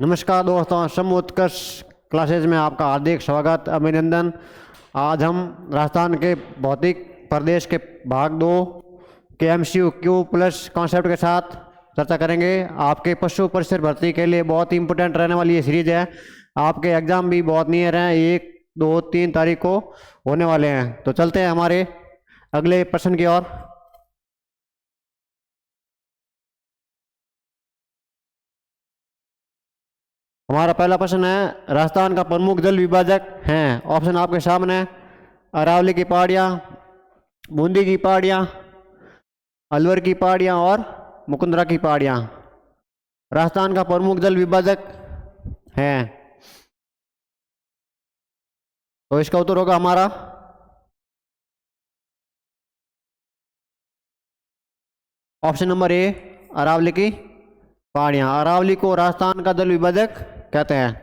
नमस्कार दोस्तों, समूह उत्कर्ष क्लासेज में आपका हार्दिक स्वागत, अभिनंदन। आज हम राजस्थान के भौतिक प्रदेश के भाग 2 के एमसीक्यू क्यू प्लस कॉन्सेप्ट के साथ चर्चा करेंगे। आपके पशु परिसर भर्ती के लिए बहुत ही इंपॉर्टेंट रहने वाली ये सीरीज है। आपके एग्जाम भी बहुत नियर हैं, 1, 2, 3 तारीख को होने वाले हैं। तो चलते हैं हमारे अगले प्रश्न की ओर। हमारा पहला प्रश्न है, राजस्थान का प्रमुख जल विभाजक है। ऑप्शन आपके सामने है। अरावली की पहाड़ियाँ, बूंदी की पहाड़ियाँ, अलवर की पहाड़ियाँ और मुकुंदरा की पहाड़ियाँ। राजस्थान का प्रमुख जल विभाजक है, तो इसका उत्तर होगा हमारा ऑप्शन नंबर ए, अरावली की पहाड़ियाँ। अरावली को राजस्थान का जल विभाजक कहते हैं।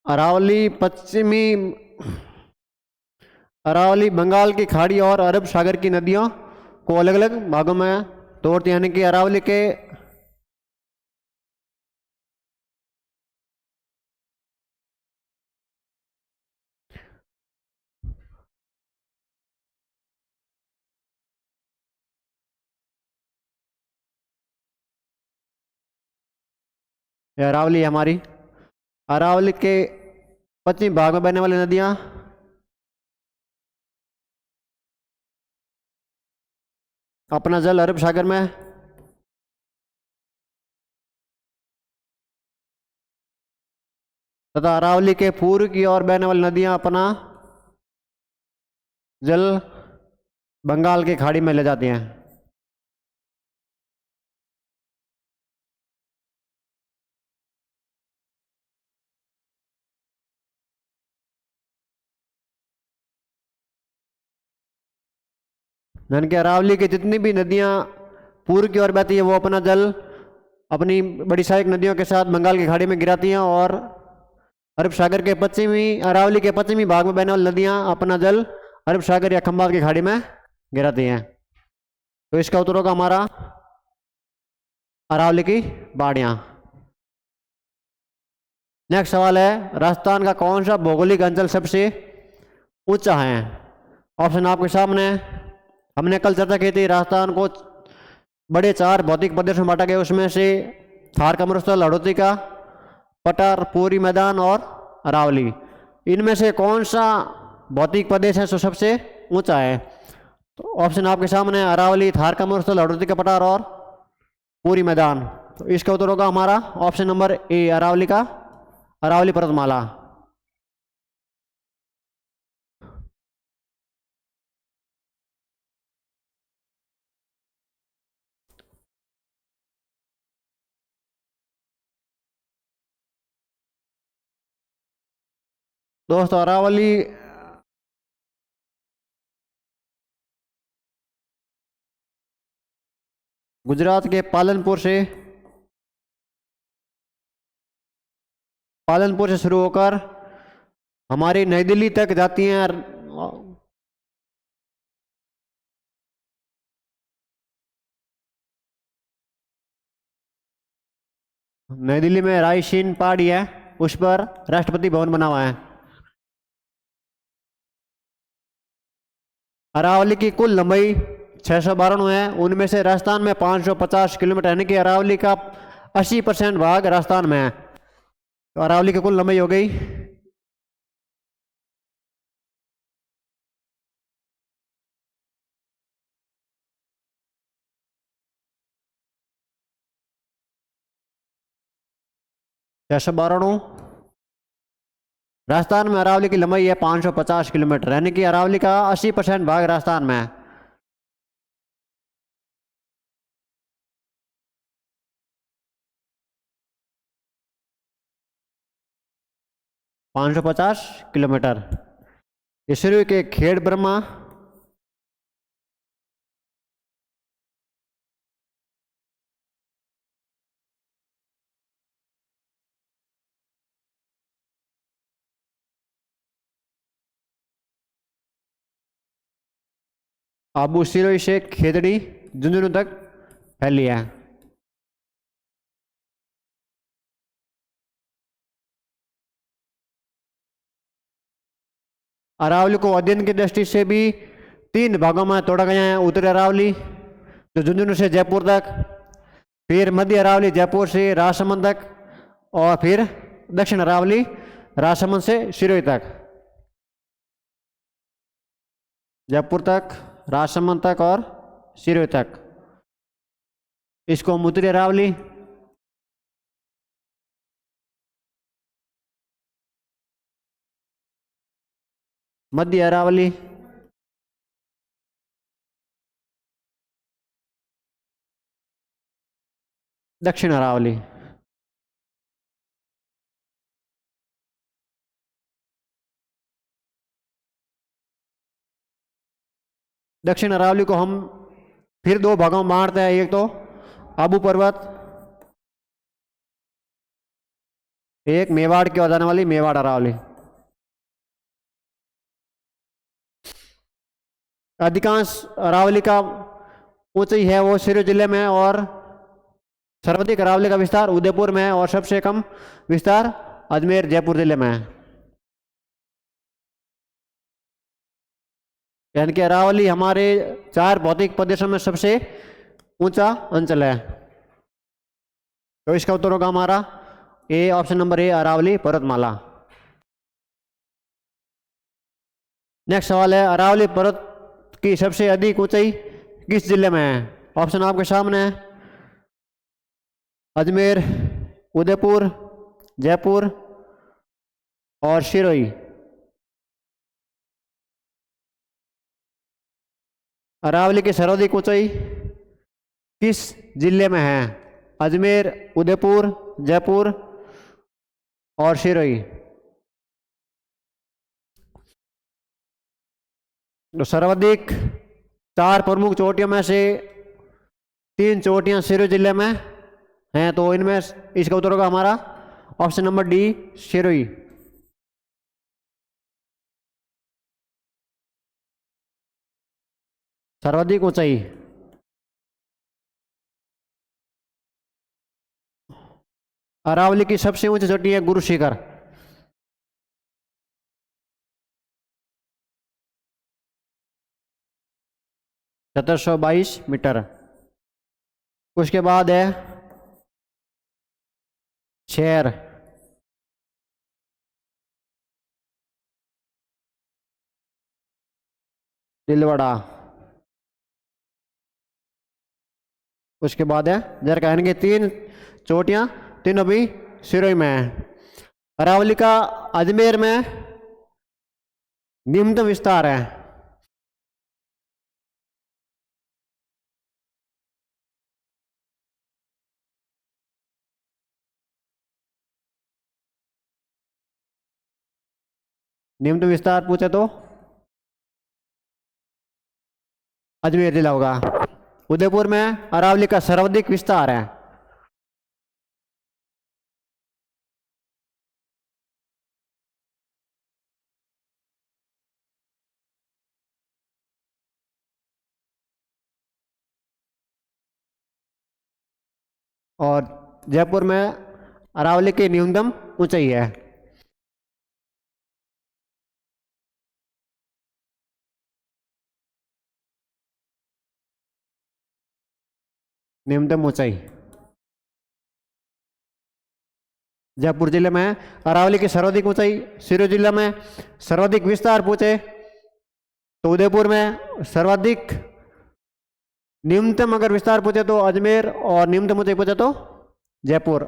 अरावली पश्चिमी अरावली बंगाल की खाड़ी और अरब सागर की नदियों को अलग अलग भागों में तोड़ती है, यानी कि अरावली के अरावली हमारी अरावली के पश्चिमी भाग में बहने वाली नदियां अपना जल अरब सागर में तथा अरावली के पूर्व की ओर बहने वाली नदियां अपना जल बंगाल की खाड़ी में ले जाती हैं। यानी कि अरावली की जितनी भी नदियां पूर्व की ओर बहती है वो अपना जल अपनी बड़ी सहायक नदियों के साथ बंगाल की खाड़ी में गिराती हैं, और अरब सागर के पश्चिमी अरावली के पश्चिमी भाग में बहने वाली नदियां अपना जल अरब सागर या खंबात की खाड़ी में गिराती हैं। तो इसका उत्तर होगा हमारा अरावली की पहाड़ियाँ। नेक्स्ट सवाल है, राजस्थान का कौन सा भौगोलिक अंचल सबसे ऊंचा है। ऑप्शन आपके सामने है। हमने कल चर्चा की थी, राजस्थान को बड़े 4 भौतिक प्रदेश में बांटा गया। उसमें से थार का मरुस्थल, हड़ौती का पठार, पूरी मैदान और अरावली। इनमें से कौन सा भौतिक प्रदेश है जो सबसे ऊंचा है। तो ऑप्शन आपके सामने है, अरावली, थार का मरुस्थल, हड़ौती का पठार और पूरी मैदान। तो इसका उत्तर होगा हमारा ऑप्शन नंबर ए, अरावली पर्वतमाला। दोस्तों, अरावली गुजरात के पालनपुर से शुरू होकर हमारी नई दिल्ली तक जाती हैं। नई दिल्ली में रायसीन पहाड़ी है, उस पर राष्ट्रपति भवन बना हुआ है। अरावली की कुल लंबाई 692 है, उनमें से राजस्थान में 550 किलोमीटर, यानी कि अरावली का 80% भाग राजस्थान में है। तो अरावली की कुल लंबाई हो गई 692। राजस्थान में अरावली की लंबाई है 550 किलोमीटर, यानी कि अरावली का 80% भाग राजस्थान में है। 550 किलोमीटर। ये शुरू के खेड़ ब्रह्मा, आबू सिरोही से खेतड़ी झुंझुनू तक फैली है। अरावली को अध्ययन की दृष्टि से भी 3 भागों में तोड़ा गया है। उत्तरी अरावली जो झुंझुनू से जयपुर तक, फिर मध्य अरावली जयपुर से राजसमंद तक, और फिर दक्षिण अरावली राजसमंद से सिरोही तक। जयपुर तक, राजसमंद तक और सिरोही तक, इसको हम उत्तरी अरावली, मध्य अरावली, दक्षिण अरावली। दक्षिण अरावली को हम फिर 2 भागों में बांटते हैं। एक तो आबू पर्वत, एक मेवाड़ की ओर जाने वाली मेवाड़ अरावली। अधिकांश अरावली का ऊंचाई है वो सिरोही जिले में, और सर्वाधिक अरावली का विस्तार उदयपुर में है, और सबसे कम विस्तार अजमेर जयपुर जिले में है। यानी कि अरावली हमारे 4 भौतिक प्रदेशों में सबसे ऊंचा अंचल है। तो इसका उत्तर होगा हमारा ए, ऑप्शन नंबर ए, अरावली पर्वतमाला। नेक्स्ट सवाल है, अरावली पर्वत की सबसे अधिक ऊंचाई किस जिले में है? ऑप्शन आपके सामने है। अजमेर, उदयपुर, जयपुर और सिरोही। अरावली की सर्वाधिक ऊंचाई किस जिले में है? अजमेर, उदयपुर, जयपुर और सिरोही। तो सर्वाधिक 4 प्रमुख चोटियों में से 3 चोटियां सिरोही जिले में हैं, तो इनमें इसका उत्तर होगा हमारा ऑप्शन नंबर डी, सिरोही। सर्वाधिक ऊंचाई। अरावली की सबसे ऊंची चोटी है गुरु शिखर। सत्रह 1722 मीटर। उसके बाद है शेर, दिलवड़ा। उसके बाद है जरका, यानी कि 3 चोटियां, तीनों भी सिरोही में है। अरावली का अजमेर में न्यूनतम विस्तार है। न्यूनतम विस्तार पूछे तो अजमेर जिला होगा। उदयपुर में अरावली का सर्वाधिक विस्तार है। और जयपुर में अरावली की न्यूनतम ऊंचाई है। न्यूनतम ऊंचाई जयपुर जिले में है। अरावली की सर्वाधिक ऊंचाई सिरोही जिला में। सर्वाधिक विस्तार पूछे तो उदयपुर में। सर्वाधिक न्यूनतम अगर विस्तार पूछे तो अजमेर, और न्यूनतम ऊंचाई पूछे तो जयपुर।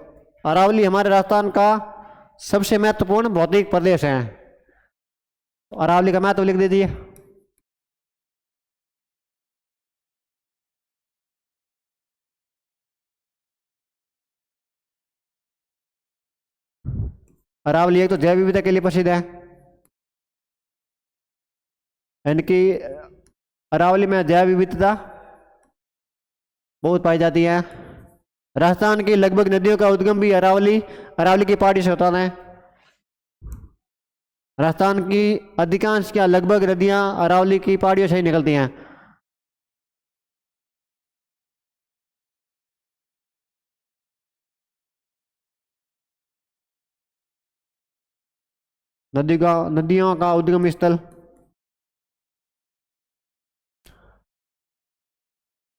अरावली हमारे राजस्थान का सबसे महत्वपूर्ण भौतिक प्रदेश है। अरावली का महत्व लिख दीजिए। अरावली एक तो जैव विविधता के लिए प्रसिद्ध है, यानी कि अरावली में जैव विविधता बहुत पाई जाती है। राजस्थान की लगभग नदियों का उद्गम भी अरावली अरावली की पहाड़ी से होता है। राजस्थान की अधिकांश क्या लगभग नदियां अरावली की पहाड़ियों से ही निकलती हैं। नदियों का उद्गम स्थल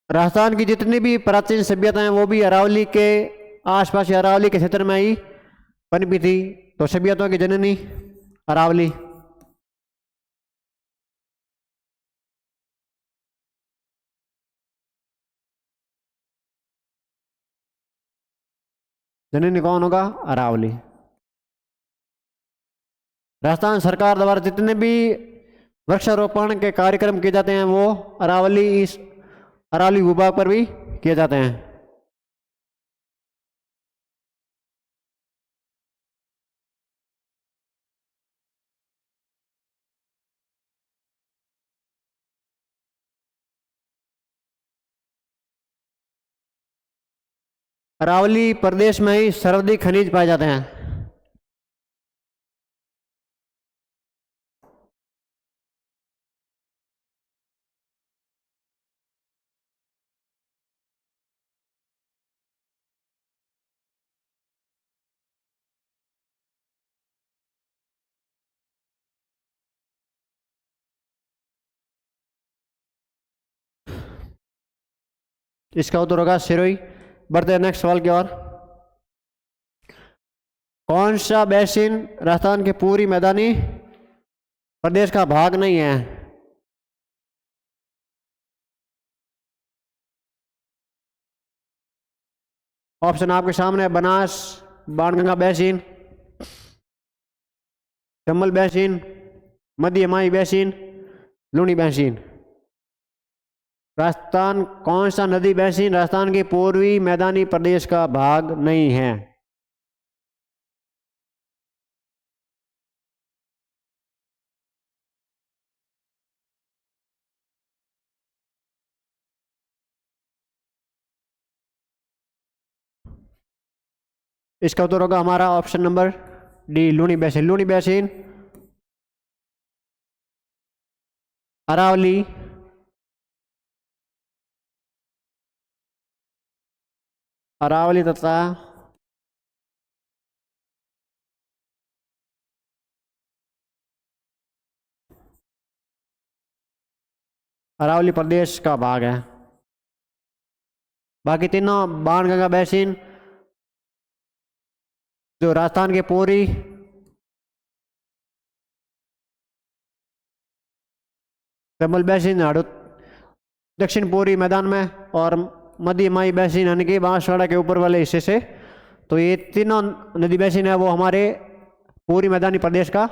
राजस्थान की जितनी भी प्राचीन सभ्यता हैं वो भी अरावली के आसपास या अरावली के क्षेत्र में ही पनपी थी। तो सभ्यताओं की जननी अरावली। जननी कौन होगा? अरावली। राजस्थान सरकार द्वारा जितने भी वृक्षारोपण के कार्यक्रम किए जाते हैं वो अरावली भूभाग पर भी किए जाते हैं। अरावली प्रदेश में ही सर्वाधिक खनिज पाए जाते हैं। इसका उत्तर होगा सिरोही। बढ़ते हैं नेक्स्ट सवाल की ओर। कौन सा बेसिन राजस्थान के पूरी मैदानी प्रदेश का भाग नहीं है? ऑप्शन आपके सामने है। बनास बाणगंगा बेसिन, चंबल बेसिन, मध्य हिमालय बेसिन, लूनी बेसिन। राजस्थान कौन सा नदी बेसिन राजस्थान के पूर्वी मैदानी प्रदेश का भाग नहीं है? इसका उत्तर होगा हमारा option number D, Luni basin. Luni basin Aravalli, Aravalli तथा अरावली प्रदेश का भाग है। बाकी तीनों बाणगंगा बेसिन जो राजस्थान के पूरी चंबल बेसिन दक्षिण पूर्वी मैदान में और मध्य हिमालय बेसिन यानी कि बांसवाड़ा के ऊपर वाले हिस्से से, तो ये तीनों नदी बेसिन है वो हमारे पूरी मैदानी प्रदेश का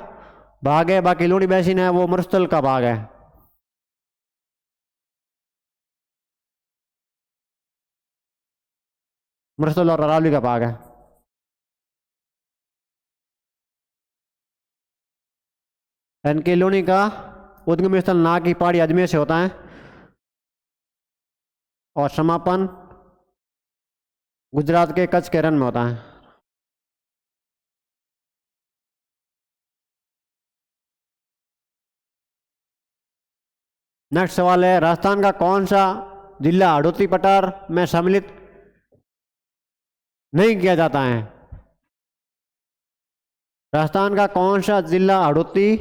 भाग है। बाकी लूनी बेसिन है वो मरुस्थल का भाग है। मरुस्थल और अरावली का भाग है। इनके लूनी का उद्गम स्थल नाग की पहाड़ी अजमेर से होता है और समापन गुजरात के कच्छ के रण में होता है। नेक्स्ट सवाल है, राजस्थान का कौन सा जिला हड़ौती पठार में सम्मिलित नहीं किया जाता है? राजस्थान का कौन सा जिला हड़ौती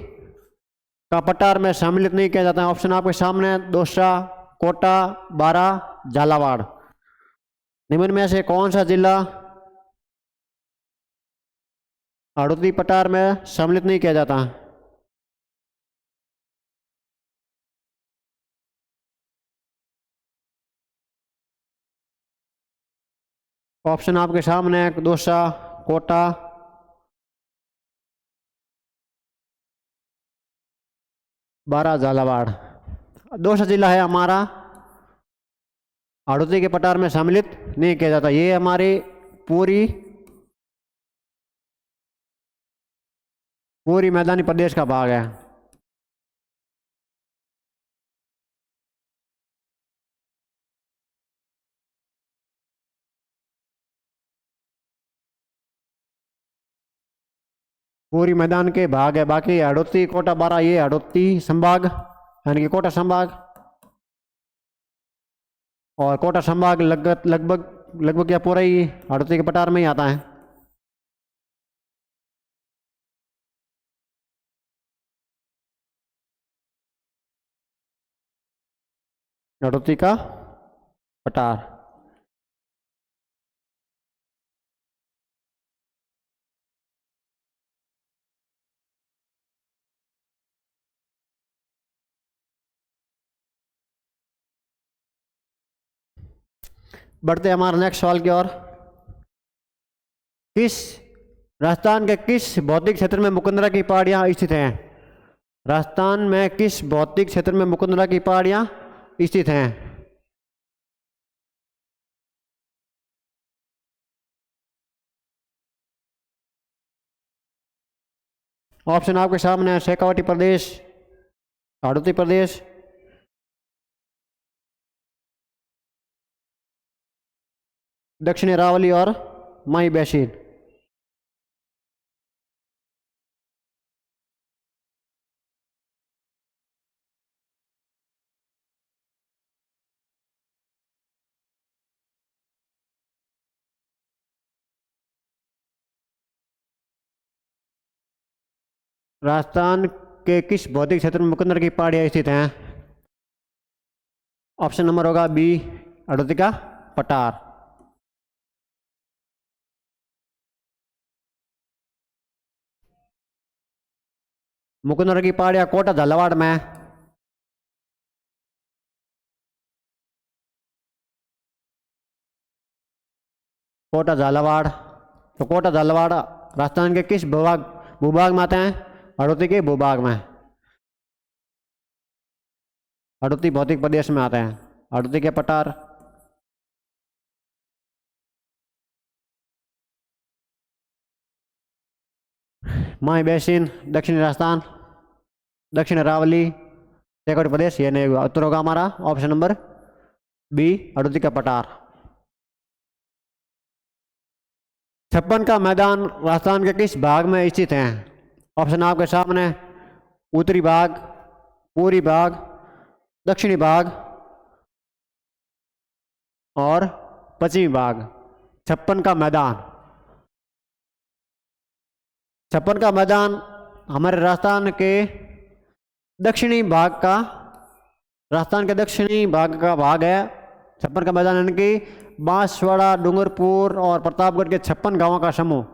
का पठार में सम्मिलित नहीं किया जाता है? ऑप्शन आपके सामने है। दौसा, कोटा, बारा, झालावाड़। निम्न में से कौन सा जिला हड़ौती पठार में सम्मिलित नहीं किया जाता? ऑप्शन आपके सामने है। दौसा, कोटा, बारा, झालावाड़। दौसा जिला है हमारा हड़ौती के पठार में सम्मिलित नहीं किया जाता। ये हमारी पूरी पूरी मैदानी प्रदेश का भाग है। पूरी मैदान के भाग है। बाकी हड़ौती कोटा बारा, ये हड़ौती संभाग यानी कि कोटा संभाग, और कोटा संभाग लगभग लगभग लगभग या पूरा ही हड़ौती के पठार में ही आता है। हड़ौती का पठार। बढ़ते हैं हमारे नेक्स्ट सवाल की ओर। किस राजस्थान के किस भौतिक क्षेत्र में मुकुंदरा की पहाड़ियां स्थित हैं? राजस्थान में किस भौतिक क्षेत्र में मुकुंदरा की पहाड़ियां स्थित हैं? ऑप्शन आपके सामने है। शेखावाटी प्रदेश, हाड़ौती प्रदेश, दक्षिणी अरावली और माई बेसिन। राजस्थान के किस भौतिक क्षेत्र में मुकुंदर की पहाड़ियां स्थित हैं? ऑप्शन नंबर होगा बी, हड़ौती का पठार। मुकुंदर की पहाड़ियां कोटा झालावाड़ में है। कोटा झालावाड़, तो कोटा झालावाड़ राजस्थान के किस भूभाग भूभाग में आते हैं? हड़ौती के भूभाग में, हड़ौती भौतिक प्रदेश में आते हैं। हड़ौती के पठार, माई बेसिन दक्षिणी राजस्थान, दक्षिण अरावली, शेखावाटी प्रदेश, ये नहीं हुआ। उत्तर होगा हमारा ऑप्शन नंबर बी, हड़ौती का पठार। छप्पन का मैदान राजस्थान के किस भाग में स्थित है? ऑप्शन आपके सामने। उत्तरी भाग, पूर्वी भाग, दक्षिणी भाग और पश्चिमी भाग। छप्पन का मैदान, छप्पन का मैदान हमारे राजस्थान के दक्षिणी भाग का, राजस्थान के दक्षिणी भाग का भाग है छप्पन का मैदान, यानी कि बांसवाड़ा, डूंगरपुर और प्रतापगढ़ के 56 गांवों का समूह।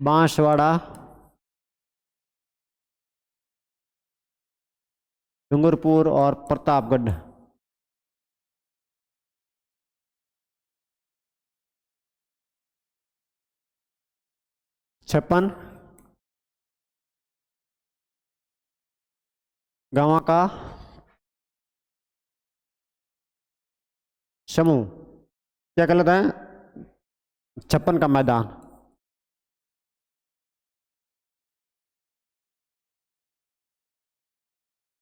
बांसवाड़ा, डूंगरपुर और प्रतापगढ़। छप्पन गांवों का समूह। क्या गलत है? छप्पन का मैदान।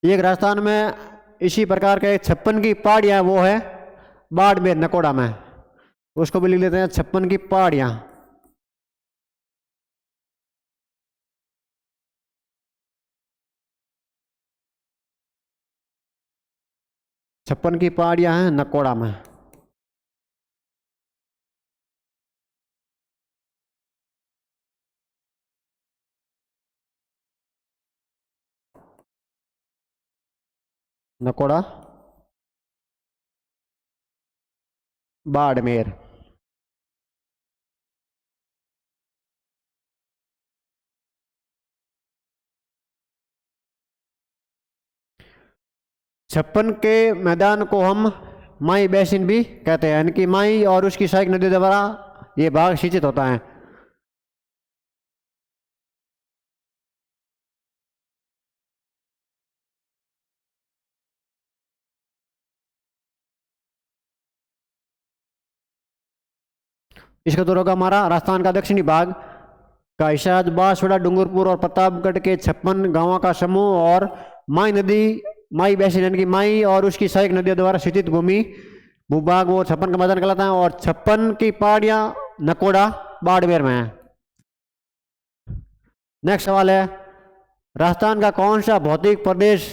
एक राजस्थान में इसी प्रकार के 56 की पहाड़ियां, वो है बाड़मेर नकोड़ा में, उसको भी लिख लेते हैं 56 की पहाड़ियां। छप्पन की पहाड़ियां हैं नकोड़ा में। नकोड़ा, बाड़मेर। छप्पन के मैदान को हम माई बेसिन भी कहते हैं, यानी कि माई और उसकी सहायक नदी द्वारा ये भाग सिंचित होता है। इसका उत्तर होगा हमारा राजस्थान का दक्षिणी भाग का हिस्सा बांसवाड़ा, डूंगरपुर और प्रतापगढ़ के 56 गांवों का समूह और माई नदी, माई बेसिन यानी कि माई और उसकी सहायक नदियों द्वारा सिंचित भूमि भूभाग वो 56 का मैदान कहलाता है। और 56 की पहाड़ियां नकोड़ा बाड़मेर में है। नेक्स्ट सवाल है, राजस्थान का कौन सा भौतिक प्रदेश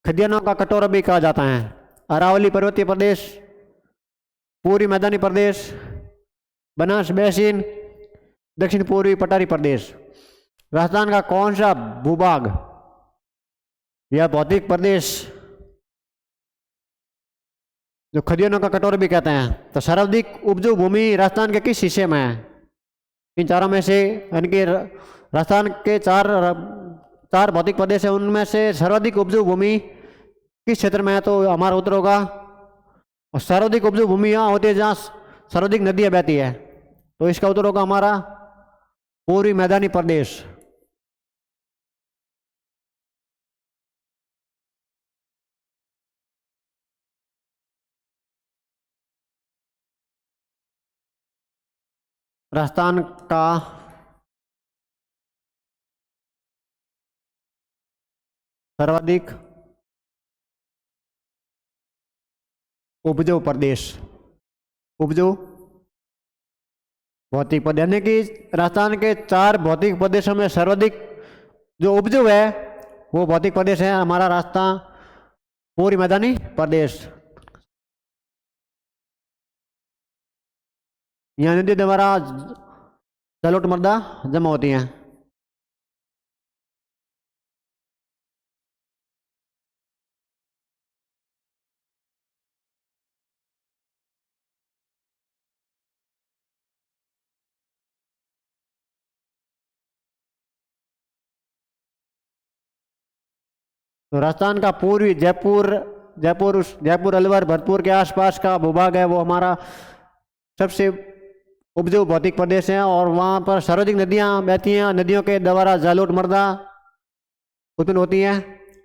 खदियानों का कटोरा भी कहा जाता है? अरावली पर्वतीय प्रदेश, पूर्वी मैदानी प्रदेश, बनास बेसिन, दक्षिण पूर्वी पठारी प्रदेश। राजस्थान का कौन सा भूभाग या भौतिक प्रदेश जो खदियानों का कटोरा भी कहते हैं? तो सर्वाधिक उपजाऊ भूमि राजस्थान के किस हिस्से में है? इन चारों में से यानी कि राजस्थान के चार भौतिक प्रदेश है, उनमें से सर्वाधिक उपजाऊ भूमि किस क्षेत्र में है? तो हमारा उत्तर होगा, और सर्वाधिक उपजाऊ भूमि यहाँ होती है जहाँ सर्वाधिक नदियाँ बहती है। तो इसका उत्तर होगा हमारा पूर्वी मैदानी प्रदेश। राजस्थान का सर्वाधिक उपजाऊ प्रदेश, उपजाऊ भौतिक प्रदेश यानी कि राजस्थान के 4 भौतिक प्रदेशों में सर्वाधिक जो उपजाऊ है वो भौतिक प्रदेश है हमारा राजस्थान पूर्वी मैदानी प्रदेश। यहाँ नदी द्वारा जलोढ़ मृदा जमा होती हैं। तो राजस्थान का पूर्वी जयपुर अलवर भरतपुर के आसपास का भूभाग है वो हमारा सबसे उपजाऊ भौतिक प्रदेश है। और वहाँ पर सर्वाधिक नदियाँ बहती हैं, नदियों के द्वारा जलोढ़ मृदा उत्पन्न होती है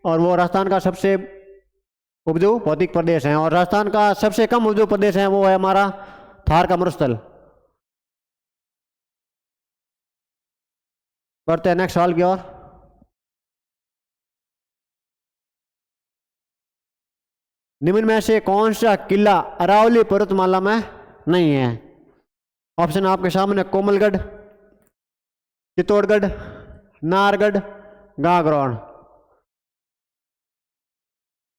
और वो राजस्थान का सबसे उपजाऊ भौतिक प्रदेश है। और राजस्थान का सबसे कम उपजाऊ प्रदेश है वो है हमारा थार का मरुस्थल। बढ़ते हैं नेक्स्ट सवाल की ओर। निम्न में से कौन सा किला अरावली पर्वतमाला में नहीं है? ऑप्शन आपके सामने, कोमलगढ़, चित्तौड़गढ़, नाहरगढ़, गागरोन।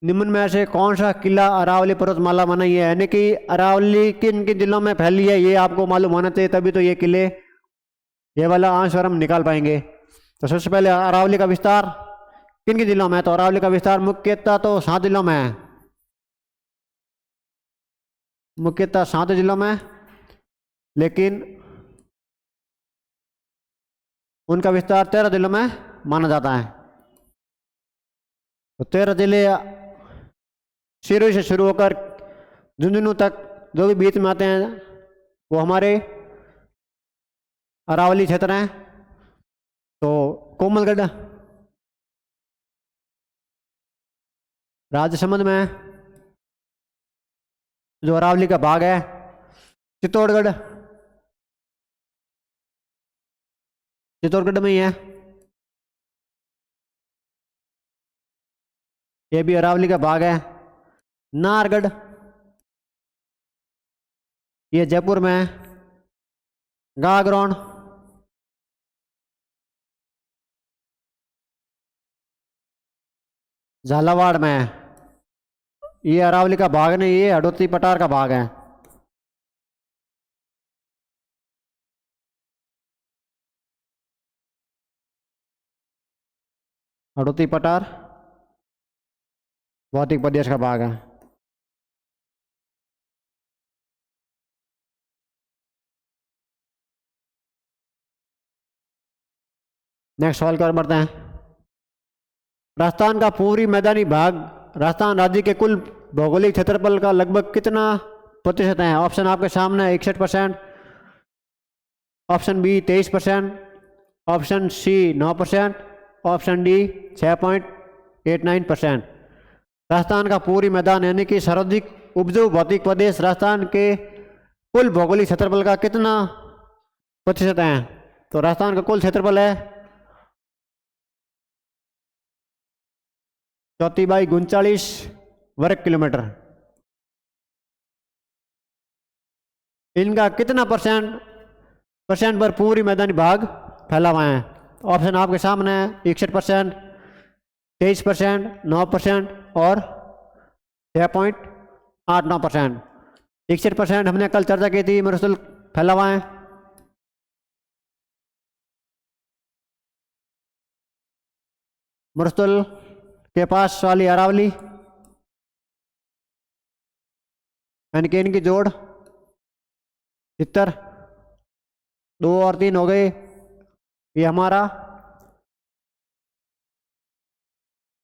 निम्न में से कौन सा किला अरावली पर्वतमाला में नहीं है? यानी कि अरावली किन किन जिलों में फैली है ये आपको मालूम होना चाहिए, तभी तो ये किले ये वाला आंसर हम निकाल पाएंगे। तो सबसे पहले अरावली का विस्तार किन किन जिलों में है? तो अरावली का विस्तार मुख्यतः तो 7 जिलों में है, मुख्यतः 7 जिलों में, लेकिन उनका विस्तार 13 जिलों में माना जाता है। तो 13 जिले सिरोही से शुरू होकर झुंझुनू तक जो भी बीच में आते हैं वो हमारे अरावली क्षेत्र हैं। तो कोमलगढ़ राजसमंद में जो अरावली का भाग है, चित्तौड़गढ़ में ही है, ये भी अरावली का भाग है। नाहरगढ़ ये जयपुर में है। गागरोन झालावाड़ में है, ये अरावली का भाग नहीं, ये हडोती पठार का भाग है। हडोती पठार भौतिक प्रदेश का भाग है। नेक्स्ट सवाल की ओर बढ़ते हैं। राजस्थान का पूर्वी मैदानी भाग राजस्थान राज्य के कुल भौगोलिक क्षेत्रफल का लगभग कितना प्रतिशत है? ऑप्शन आपके सामने, 61%, option B 23%, option C 9%, option D 6.89%। Rajasthan का पूर्वी मैदान यानी कि सर्वाधिक उपजाऊ भौतिक प्रदेश राजस्थान के कुल भौगोलिक क्षेत्रफल का कितना प्रतिशत है? तो राजस्थान का कुल क्षेत्रफल है 34/39 वर्ग किलोमीटर। इनका कितना परसेंट पर पूरी मैदानी भाग फैला हुआ है? ऑप्शन आपके सामने है। 61%, 23%, 9% और 6.89%। 61% हमने कल चर्चा की थी, मरुस्थल फैला हुआ है। मरुस्थल के पास वाली अरावली, यानी कि इनकी जोड़ 70, 2 और 3 हो गए। ये हमारा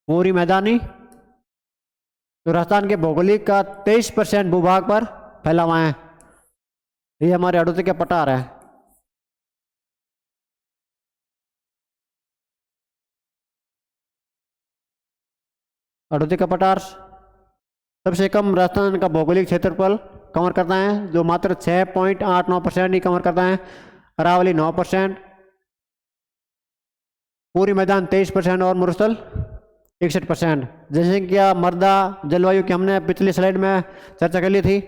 पूरी मैदानी, तो राजस्थान के भौगोलिक का 23% भूभाग पर फैला हुआ है। ये हमारे हडोती के पठार है। हडोती का पठार सबसे कम राजस्थान का भौगोलिक क्षेत्रफल कवर करता है, जो मात्र 6.89% ही कवर करता है। अरावली 9%, पूरी मैदान 23% और मरुस्थल 61%। जैसे कि क्या मर्दा जलवायु की हमने पिछली स्लाइड में चर्चा कर ली थी।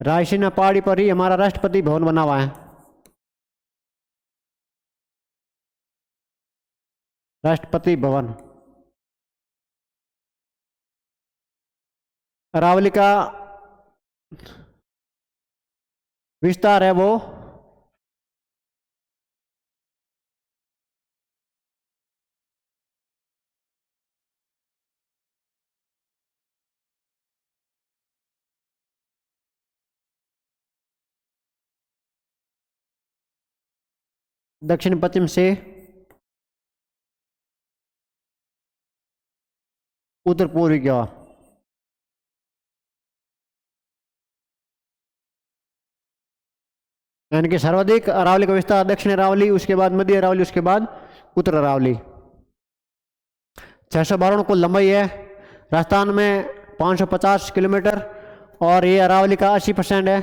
रायसीना पहाड़ी पर ही हमारा राष्ट्रपति भवन बना हुआ है। राष्ट्रपति भवन। अरावली का विस्तार है वो दक्षिण पश्चिम से उत्तर पूर्वी की ओर। यानी कि सर्वाधिक अरावली का विस्तार दक्षिण अरावली, उसके बाद मध्य अरावली, उसके बाद उत्तर अरावली। 612 कुल लंबाई है। राजस्थान में 550 किलोमीटर और ये अरावली का 80% है।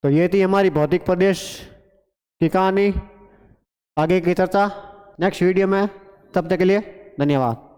तो ये थी हमारी भौतिक प्रदेश की कहानी। आगे की चर्चा नेक्स्ट वीडियो में। तब तक के लिए धन्यवाद।